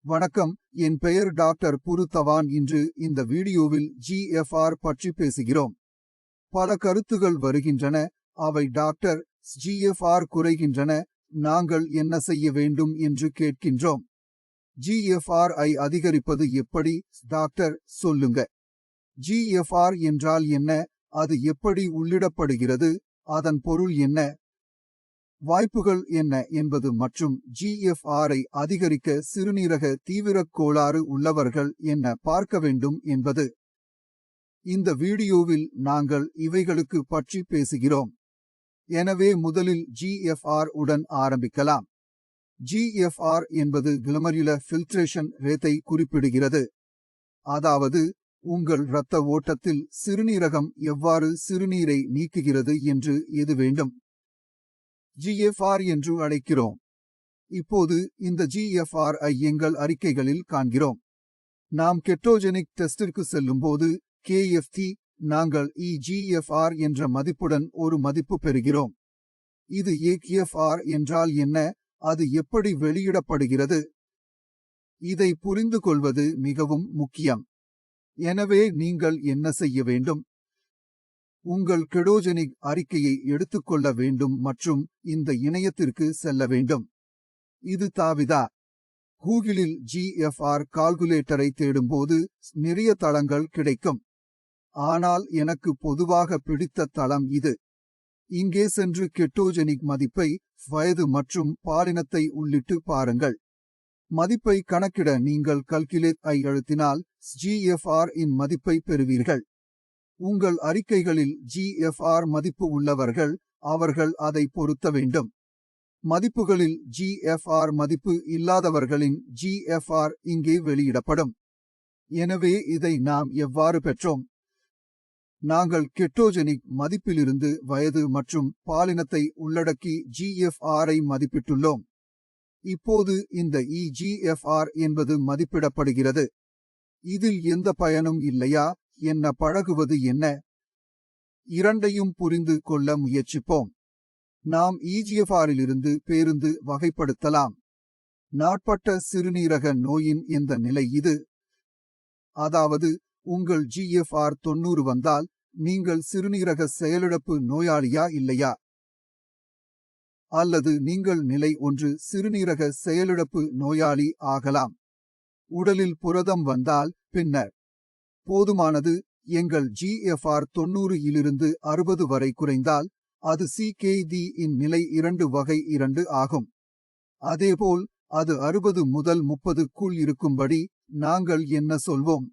வணக்கம், என் பெயர் டாக்டர் புரு தவான். இன்று இந்த வீடியோவில் ஜிஎஃப்ஆர் பற்றி பேசுகிறோம். பல கருத்துகள் வருகின்றன. அவை டாக்டர், ஜிஎஃப்ஆர் குறைகின்றன, நாங்கள் என்ன செய்ய வேண்டும் என்று கேட்கின்றோம். ஜிஎஃப்ஆர் ஐ அதிகரிப்பது எப்படி டாக்டர், சொல்லுங்க. ஜிஎஃப்ஆர் என்றால் என்ன? அது எப்படி உள்ளிடப்படுகிறது? அதன் பொருள் என்ன? வாய்ப்புகள் என்ன என்பது மற்றும் ஜிஎஃப்ஆர் ஐ அதிகரிக்க சிறுநீரக தீவிரக் கோளாறு உள்ளவர்கள் என்ன பார்க்க வேண்டும் என்பது. இந்த வீடியோவில் நாங்கள் இவைகளுக்கு பற்றி பேசுகிறோம். எனவே முதலில் ஜிஎஃப்ஆர் உடன் ஆரம்பிக்கலாம். ஜிஎஃப்ஆர் என்பது கிளமருலர் ஃபில்ட்ரேஷன் ரேட்டை குறிப்பிடுகிறது. அதாவது உங்கள் இரத்த ஓட்டத்தில் சிறுநீரகம் எவ்வாறு சிறுநீரை நீக்குகிறது என்று எது வேண்டும். ஜிஎஃப்ஆர் என்று அழைக்கிறோம். இப்போது இந்த ஜிஎஃப்ஆர் ஐ எங்கள் அறிக்கைகளில் காண்கிறோம். நாம் கெட்டோஜெனிக் டெஸ்டிற்கு செல்லும்போது KFT நாங்கள் eGFR என்ற மதிப்புடன் ஒரு மதிப்பு பெறுகிறோம். இது EGFR என்றால் என்ன? அது எப்படி வெளியிடப்படுகிறது? இதை புரிந்து கொள்வது மிகவும் முக்கியம். எனவே நீங்கள் என்ன செய்ய வேண்டும்? உங்கள் கெடோஜெனிக் அறிக்கையை எடுத்துக்கொள்ள வேண்டும் மற்றும் இந்த இணையத்திற்கு செல்ல வேண்டும். இது தாவிதா. கூகிளில் ஜிஎஃப்ஆர் கால்குலேட்டரை தேடும்போது நிறைய தளங்கள் கிடைக்கும். ஆனால் எனக்கு பொதுவாக பிடித்த தளம் இது. இங்கே சென்று கெட்டோஜெனிக் மதிப்பை, வயது மற்றும் பாலினத்தை உள்ளிட்டு பாருங்கள். மதிப்பை கணக்கிட நீங்கள் கல்குலேட் ஐ அழுத்தினால் ஜிஎஃப்ஆர் இன் மதிப்பை பெறுவீர்கள். உங்கள் அறிக்கைகளில் ஜிஎஃப்ஆர் மதிப்பு உள்ளவர்கள் அவர்கள் அதை பொருத்த வேண்டும். மதிப்புகளில் ஜிஎஃப்ஆர் மதிப்பு இல்லாதவர்களின் ஜிஎஃப்ஆர் இங்கே வெளியிடப்படும். எனவே இதை நாம் எவ்வாறு பெற்றோம்? நாங்கள் கெட்டோஜெனிக் மதிப்பிலிருந்து வயது மற்றும் பாலினத்தை உள்ளடக்கி ஜிஎஃப்ஆர் ஐ மதிப்பிட்டுள்ளோம். இப்போது இந்த eGFR என்பது மதிப்பிடப்படுகிறது. இதில் எந்த பயனும் இல்லையா? என்ன பழகுவது என்ன? இரண்டையும் புரிந்து கொள்ள முயற்சிப்போம். நாம் eGFRலிருந்து பேருந்து வகைப்படுத்தலாம். நாட்பட்ட சிறுநீரக நோயின் இந்த நிலை இது. அதாவது உங்கள் GFR 90 வந்தால் நீங்கள் சிறுநீரக செயலிழப்பு நோயாளியா இல்லையா? அல்லது நீங்கள் நிலை 1 சிறுநீரக செயலிழப்பு நோயாளி ஆகலாம். உடலில் புரதம் வந்தால் பின்னர் போதுமானது. எங்கள் GFR 90 இலிருந்து 60 வரை குறைந்தால் அது CKD இன் நிலை 2 வகை 2 ஆகும். அதேபோல் அது 60 முதல் 30க்குள் இருக்கும்படி நாங்கள் என்ன சொல்வோம்?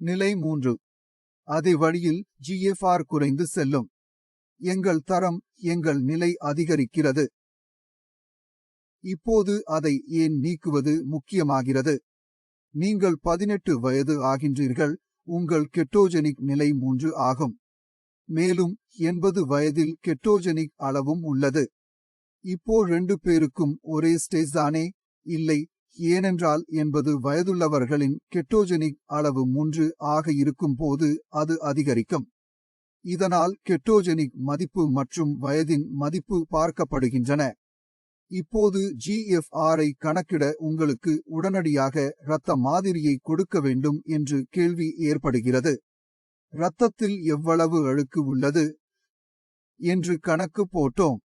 நிலை 3. அதே வழியில் GFR குறைந்து செல்லும். எங்கள் தரம், எங்கள் நிலை அதிகரிக்கிறது. இப்போது அதை ஏன் நீக்குவது முக்கியமாகிறது? நீங்கள் 18 வயது ஆகின்றீர்கள். உங்கள் கெட்டோஜெனிக் நிலை 3 ஆகும். மேலும் 80 வயதில் கெட்டோஜெனிக் அளவும் உள்ளது. இப்போ 2 பேருக்கும் ஒரே ஸ்டேஜ் தானே? இல்லை, ஏனென்றால் 80 வயதுள்ளவர்களின் கெட்டோஜெனிக் அளவு 3 ஆக இருக்கும் போது அது அதிகரிக்கும். இதனால் கெட்டோஜெனிக் மதிப்பு மற்றும் வயதின் மதிப்பு பார்க்கப்படுகின்றன. இப்போது ஜிஎஃப்ஆர் ஐ கணக்கிட உங்களுக்கு உடனடியாக இரத்த மாதிரியை கொடுக்க வேண்டும் என்று கேள்வி ஏற்படுகிறது. இரத்தத்தில் எவ்வளவு அழுக்கு உள்ளது என்று கணக்கு போட்டோம்.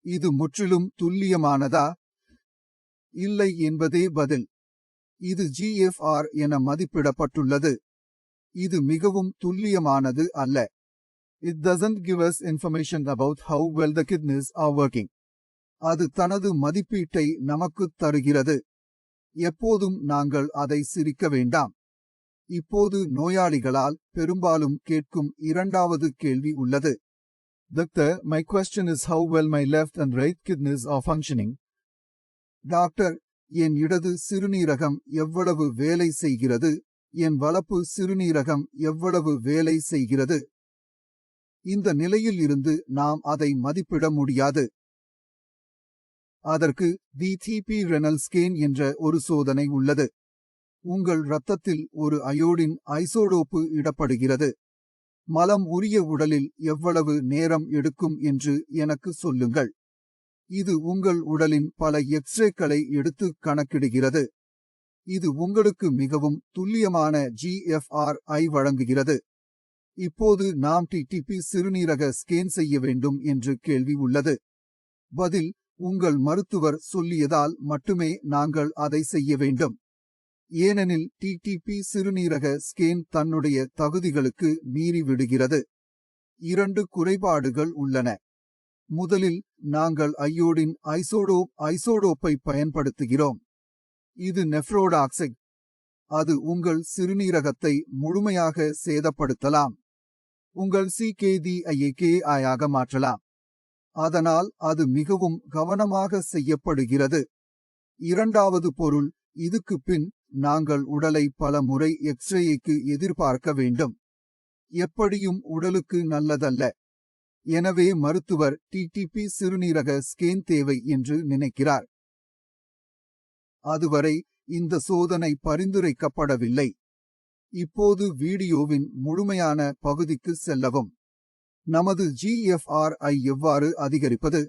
இது முற்றிலும் துல்லியமானதா? இல்லை என்பதே பதில். இது ஜிஎஃப்ஆர் என மதிப்பிடப்பட்டுள்ளது. இது மிகவும் துல்லியமானது அல்ல. It doesn't give us information about how well the kidneys are working. அது தனது மதிப்பீட்டை நமக்குத் தருகிறது. எப்போதும் நாங்கள் அதை சிரிக்க வேண்டாம். இப்போது நோயாளிகளால் பெரும்பாலும் கேட்கும் இரண்டாவது கேள்வி உள்ளது. Doctor, my question is how well my left and right kidneys are functioning. Doctor, என் இடது சிறுநீரகம் எவ்வளவு வேலை செய்கிறது? என் வலப்பு சிறுநீரகம் எவ்வளவு வேலை செய்கிறது? இந்த நிலையில் இருந்து நாம் அதை மதிப்பிட முடியாது. அதற்கு DTP ரெனல் ஸ்கேன் என்ற ஒரு சோதனை உள்ளது. உங்கள் இரத்தத்தில் ஒரு அயோடின் ஐசோடோப்பு இடப்படுகிறது. மலம் உரிய உடலில் எவ்வளவு நேரம் எடுக்கும் என்று எனக்கு சொல்லுங்கள். இது உங்கள் உடலின் பல எக்ஸ்ரேக்களை எடுத்து கணக்கிடுகிறது. இது உங்களுக்கு மிகவும் துல்லியமான GFR-ஐ வழங்குகிறது. இப்போது நாம் டிடிபி சிறுநீரக ஸ்கேன் செய்ய வேண்டும் என்று கேள்வி உள்ளது. பதில்: உங்கள் மருத்துவர் சொல்லியதால் மட்டுமே நாங்கள் அதை செய்ய வேண்டும். ஏனெனில் டிடிபி சிறுநீரக ஸ்கேன் தன்னுடைய தகுதிகளுக்கு மீறி விடுகிறது. 2 குறைபாடுகள் உள்ளன. முதலில், நாங்கள் அயோடின் ஐசோடோப்பை பயன்படுத்துகிறோம். இது நெஃப்ரோடாக்சிக். அது உங்கள் சிறுநீரகத்தை முழுமையாக சேதப்படுத்தலாம். உங்கள் CKD-ஐ KI-ஆக மாற்றலாம். அதனால் அது மிகவும் கவனமாக செய்யப்படுகிறது. இரண்டாவது பொருள், இதுக்கு பின் நாங்கள் உடலை பல முறை எக்ஸ்ரேக்கு எதிர்பார்க்க வேண்டும். எப்படியும் உடலுக்கு நல்லதல்ல. எனவே மருத்துவர் டிடிபி சிறுநீரக ஸ்கேன் தேவை என்று நினைக்கிறார். அதுவரை இந்த சோதனை பரிந்துரைக்கப்படவில்லை. இப்போது வீடியோவின் முழுமையான பகுதிக்கு செல்லவும். நமது GFR-ஐ எவ்வாறு அதிகரிப்பது?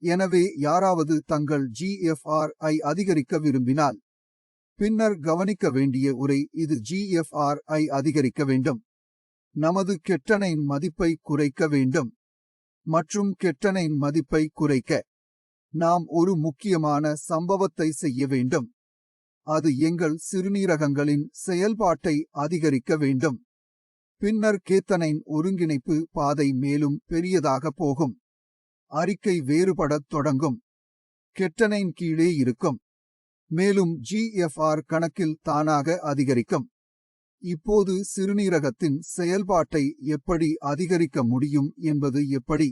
எனவே யாராவது தங்கள் GFR-ஐ அதிகரிக்க விரும்பினால், பின்னர் கவனிக்க வேண்டிய உரை இது GFR-ஐ அதிகரிக்க வேண்டும். நமது கெட்டனைன் மதிப்பை குறைக்க வேண்டும். மற்றும் கெட்டனைன் மதிப்பை குறைக்க நாம் ஒரு முக்கியமான சம்பவத்தை செய்ய வேண்டும். அது எங்கள் சிறுநீரகங்களின் செயல்பாட்டை அதிகரிக்க வேண்டும். பின்னர் கேத்தனைன் ஒருங்கிணைப்பு பாதை மேலும் பெரியதாக போகும். அறிக்கை வேறுபடத் தொடங்கும். கெட்டனைன் கீழே இருக்கும். மேலும் GFR கணக்கில் தானாக அதிகரிக்கும். இப்போது சிறுநீரகத்தின் செயல்பாட்டை எப்படி அதிகரிக்க முடியும் என்பது எப்படி?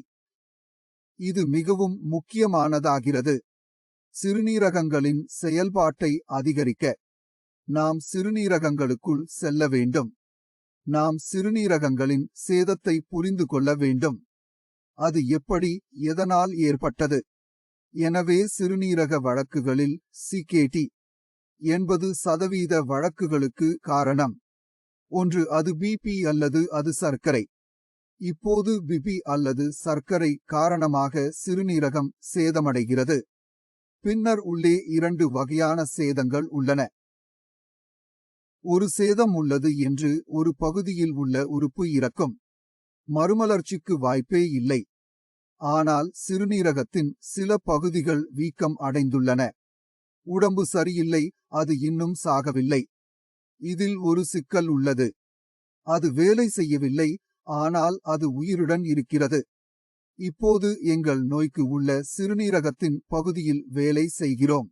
இது மிகவும் முக்கியமானதாகிறது. சிறுநீரகங்களின் செயல்பாட்டை அதிகரிக்க நாம் சிறுநீரகங்களுக்குள் செல்ல வேண்டும். நாம் சிறுநீரகங்களின் சேதத்தை புரிந்து கொள்ள வேண்டும். அது எப்படி, எதனால் ஏற்பட்டது? எனவே சிறுநீரக வழக்குகளில் CKD 80% வழக்குகளுக்கு காரணம். ஒன்று அது BP அல்லது அது சர்க்கரை. இப்போது BP அல்லது சர்க்கரை காரணமாக சிறுநீரகம் சேதமடைகிறது. பின்னர் உள்ளே 2 வகையான சேதங்கள் உள்ளன. ஒரு சேதம் உள்ளது என்று ஒரு பகுதியில் உள்ள உறுப்பு இறக்கும். மறுமலர்ச்சிக்கு வாய்ப்பே இல்லை. ஆனால் சிறுநீரகத்தின் சில பகுதிகள் வீக்கம் அடைந்துள்ளன. உடம்பு சரியில்லை, அது இன்னும் சாகவில்லை. இதில் ஒரு சிக்கல் உள்ளது. அது வேலை செய்யவில்லை, ஆனால் அது உயிருடன் இருக்கிறது. இப்போது எங்கள் நோய்க்கு உள்ள சிறுநீரகத்தின் பகுதியில் வேலை செய்கிறோம்.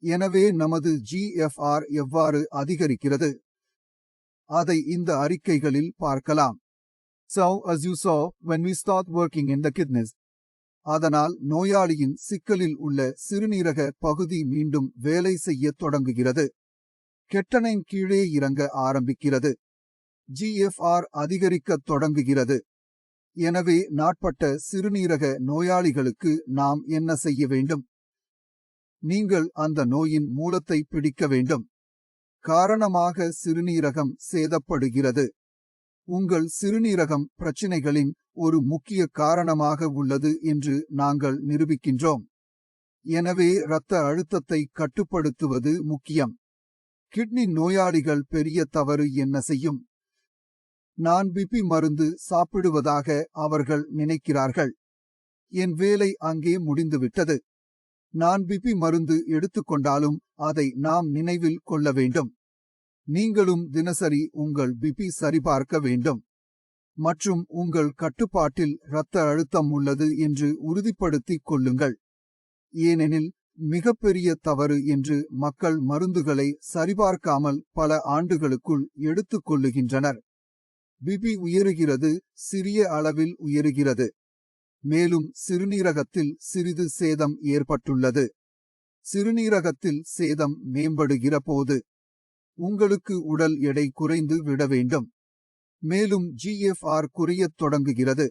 எனவே நமது GFR எவ்வாறு அதிகரிக்கிறது? அதை இந்த அறிக்கைகளில் பார்க்கலாம். So, as you saw, when we start working in the kidneys, அதனால் நோயாளியின் சிக்கலில் உள்ள சிறுநீரக பகுதி மீண்டும் வேலை செய்யத் தொடங்குகிறது. கெட்டனைன் கீழே இறங்க ஆரம்பிக்கிறது. GFR அதிகரிக்கத் தொடங்குகிறது. எனவே நாட்பட்ட சிறுநீரக நோயாளிகளுக்கு நாம் என்ன செய்ய வேண்டும்? நீங்கள் அந்த நோயின் மூலத்தை பிடிக்க வேண்டும். காரணமாக சிறுநீரகம் சேதப்படுகிறது. உங்கள் சிறுநீரகம் பிரச்சினைகளின் ஒரு முக்கிய காரணமாக உள்ளது என்று நாங்கள் நிரூபிக்கின்றோம். எனவே இரத்த அழுத்தத்தை கட்டுப்படுத்துவது முக்கியம். கிட்னி நோயாளிகள் பெரிய தவறு என்ன செய்யும்? நான் BP மருந்து சாப்பிடுவதாக அவர்கள் நினைக்கிறார்கள். என் வேலை அங்கே முடிந்துவிட்டது. நான் BP மருந்து எடுத்துக்கொண்டாலும் அதை நாம் நினைவில் கொள்ள வேண்டும். நீங்களும் தினசரி உங்கள் BP சரிபார்க்க வேண்டும். மற்றும் உங்கள் கட்டுப்பாட்டில் இரத்த அழுத்தம் உள்ளது என்று உறுதிப்படுத்திக் கொள்ளுங்கள். ஏனெனில் மிகப்பெரிய தவறு என்று மக்கள் மருந்துகளை சரிபார்க்காமல் பல ஆண்டுகளுக்குள் எடுத்துக் கொள்ளுகின்றனர். BP உயருகிறது, சிறிய அளவில் உயருகிறது. மேலும் சிறுநீரகத்தில் சிறிது சேதம் ஏற்பட்டுள்ளது. சிறுநீரகத்தில் சேதம் மேம்படுகிற போது உங்களுக்கு உடல் எடை குறைந்து விட வேண்டும். மேலும் GFR குறையத் தொடங்குகிறது.